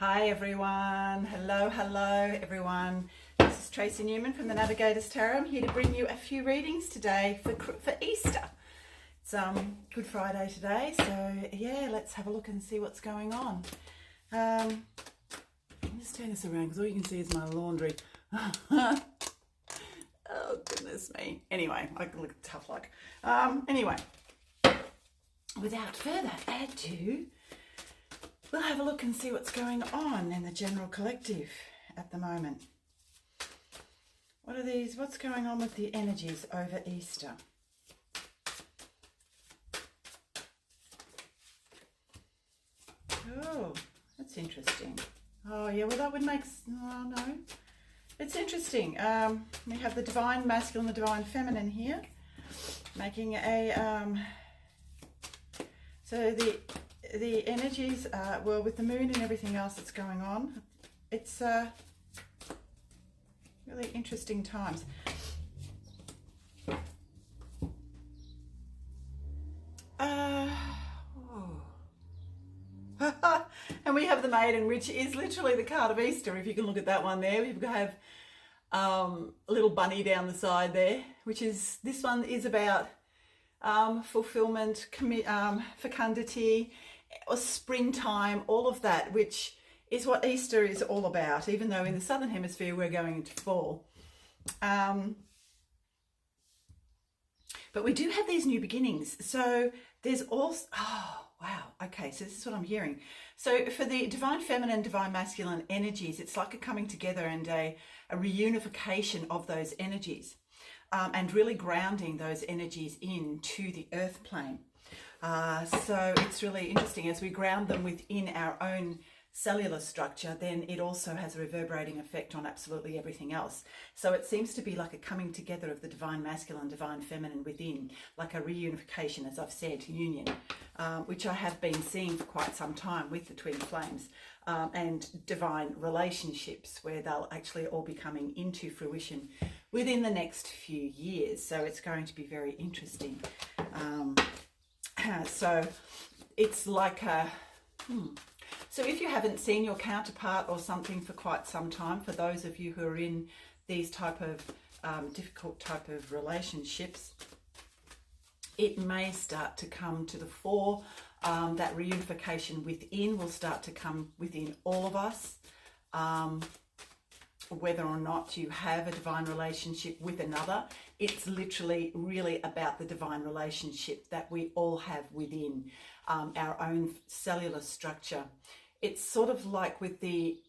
Hi everyone, hello everyone. This is Tracy Newman from the Navigator's Tarot. I'm here to bring you a few readings today for Easter. It's Good Friday today, so yeah, let's have a look and see what's going on. I'll just turn this around because all you can see is my laundry. Oh goodness me. Anyway, I can look tough luck. Anyway, without further ado, we'll have a look and see what's going on in the general collective at the moment. What's going on with the energies over Easter? Oh, that's interesting. Oh yeah, well that would make, oh no. It's interesting. We have the divine masculine, the divine feminine here, making a, so the energies, well, with the moon and everything else that's going on, it's really interesting times. And we have the Maiden, which is literally the card of Easter. If you can look at that one there, we have a little bunny down the side there, which is, this one is about fulfillment, fecundity, or springtime, all of that, which is what Easter is all about, even though in the southern hemisphere we're going into fall. But we do have these new beginnings. So there's also, oh wow, okay, so this is what I'm hearing. So for the divine feminine, divine masculine energies, it's like a coming together and a reunification of those energies, and really grounding those energies into the earth plane. So it's really interesting as we ground them within our own cellular structure, then it also has a reverberating effect on absolutely everything else. So it seems to be like a coming together of the divine masculine, divine feminine within, like a reunification, as I've said, union, which I have been seeing for quite some time with the twin flames, and divine relationships where they'll actually all be coming into fruition within the next few years. So it's going to be very interesting. So it's like a, so if you haven't seen your counterpart or something for quite some time, for those of you who are in these type of difficult type of relationships, it may start to come to the fore. That reunification within will start to come within all of us. Whether or not you have a divine relationship with another, it's literally really about the divine relationship that we all have within our own cellular structure. It's sort of like with the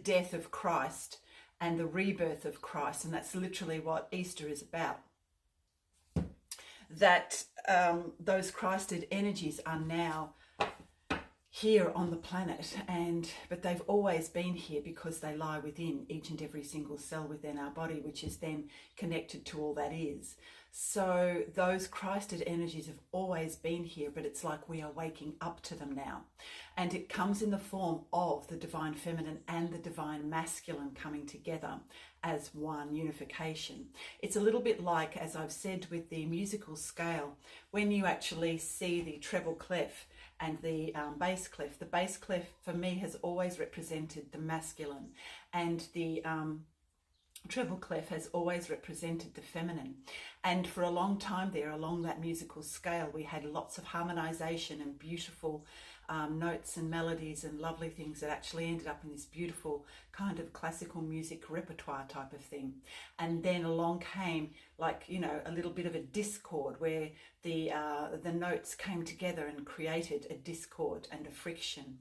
death of Christ and the rebirth of Christ, and that's literally what Easter is about. That those Christed energies are now here on the planet, but they've always been here because they lie within each and every single cell within our body, which is then connected to all that is. So those Christed energies have always been here, but it's like we are waking up to them now. And it comes in the form of the divine feminine and the divine masculine coming together as one unification. It's a little bit like, as I've said, with the musical scale, when you actually see the treble clef and the bass clef. The bass clef for me has always represented the masculine, and the treble clef has always represented the feminine. And for a long time there, along that musical scale, we had lots of harmonization and beautiful notes and melodies and lovely things that actually ended up in this beautiful kind of classical music repertoire type of thing. And then along came, like, you know, a little bit of a discord where the notes came together and created a discord and a friction,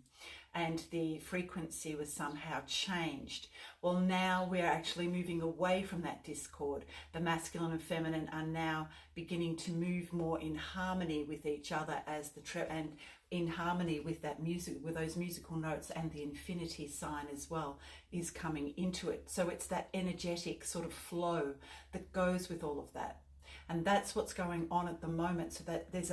and the frequency was somehow changed. Well, now we're actually moving away from that discord. The masculine and feminine are now beginning to move more in harmony with each other as and in harmony with that music, with those musical notes, and the infinity sign as well is coming into it. So it's that energetic sort of flow that goes with all of that. And that's what's going on at the moment, so that there's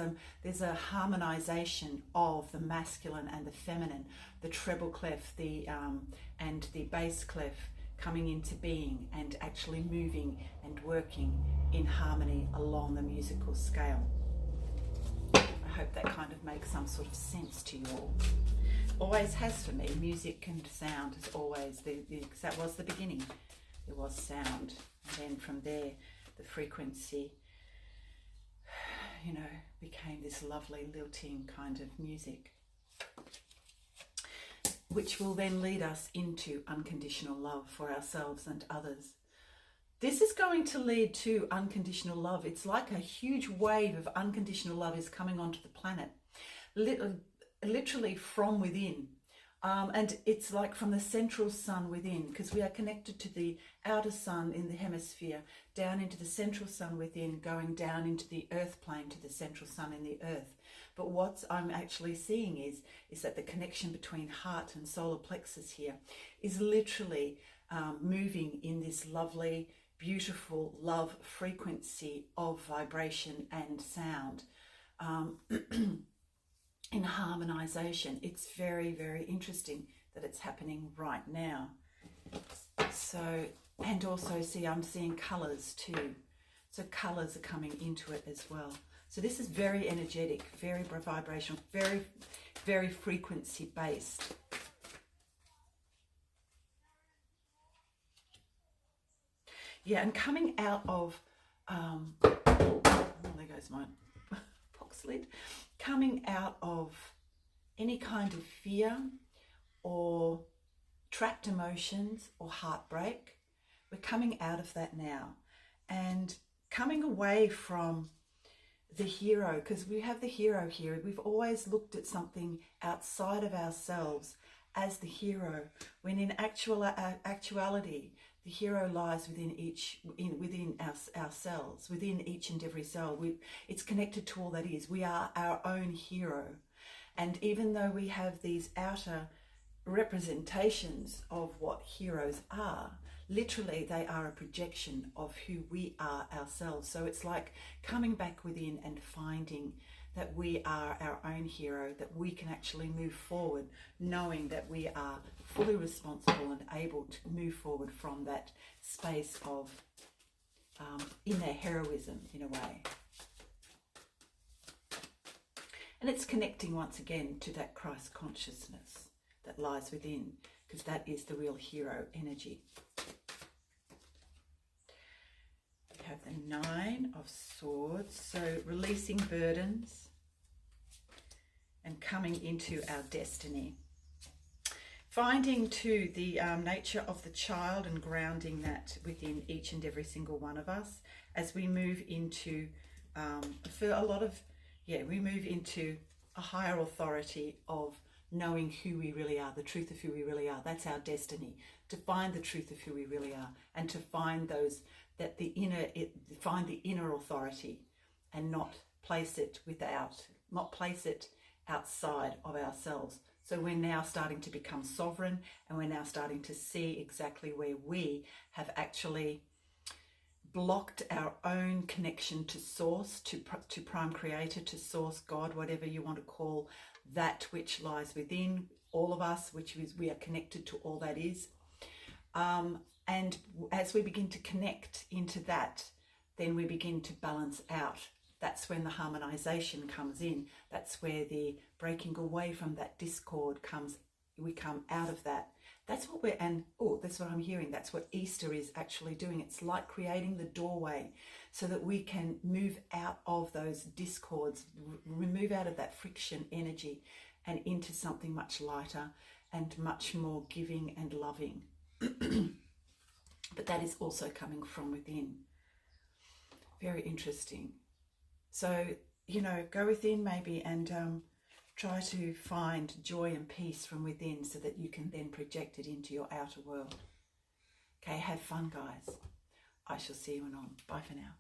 a harmonization of the masculine and the feminine, the treble clef, and the bass clef coming into being and actually moving and working in harmony along the musical scale. I hope that kind of makes some sort of sense to you all. always has for me. Music and sound is always, that was the beginning. There was sound. And then from there, the frequency, you know, became this lovely lilting kind of music, which will then lead us into unconditional love for ourselves and others. This is going to lead to unconditional love. It's like a huge wave of unconditional love is coming onto the planet, literally from within. And it's like from the central sun within, because we are connected to the outer sun in the hemisphere, down into the central sun within, going down into the earth plane to the central sun in the earth. But what I'm actually seeing is that the connection between heart and solar plexus here is literally moving in this lovely, beautiful love frequency of vibration and sound. In harmonization. It's very, very interesting that it's happening right now. So, and also see, I'm seeing colors too. So colors are coming into it as well. So this is very energetic, very vibrational, very, very frequency based. Yeah, and coming out of, there goes my box lid. Coming out of any kind of fear or trapped emotions or heartbreak, we're coming out of that now and coming away from the hero, because we have the hero here. We've always looked at something outside of ourselves as the hero, when in actuality the hero lies within ourselves, within each and every cell. It's connected to all that is. We are our own hero. And even though we have these outer representations of what heroes are, literally they are a projection of who we are ourselves. So it's like coming back within and finding that we are our own hero, that we can actually move forward, knowing that we are fully responsible and able to move forward from that space of inner heroism, in a way. And it's connecting once again to that Christ consciousness that lies within, because that is the real hero energy. We have the Nine of Swords, so releasing burdens and coming into our destiny. Finding too the nature of the child and grounding that within each and every single one of us as we move into, we move into a higher authority of knowing who we really are, the truth of who we really are. That's our destiny, to find the truth of who we really are, and to find find the inner authority and not place it outside of ourselves. So we're now starting to become sovereign, and we're now starting to see exactly where we have actually blocked our own connection to source, to prime creator, to source, God, whatever you want to call that which lies within all of us, which is, we are connected to all that is. And as we begin to connect into that, then we begin to balance out. That's when the harmonization comes in. That's where the breaking away from that discord comes. We come out of that. That's what that's what I'm hearing. That's what Easter is actually doing. It's like creating the doorway so that we can move out of those discords, remove out of that friction energy and into something much lighter and much more giving and loving. But that is also coming from within. Very interesting. So, go within maybe and try to find joy and peace from within so that you can then project it into your outer world. Okay, have fun, guys. I shall see you anon. Bye for now.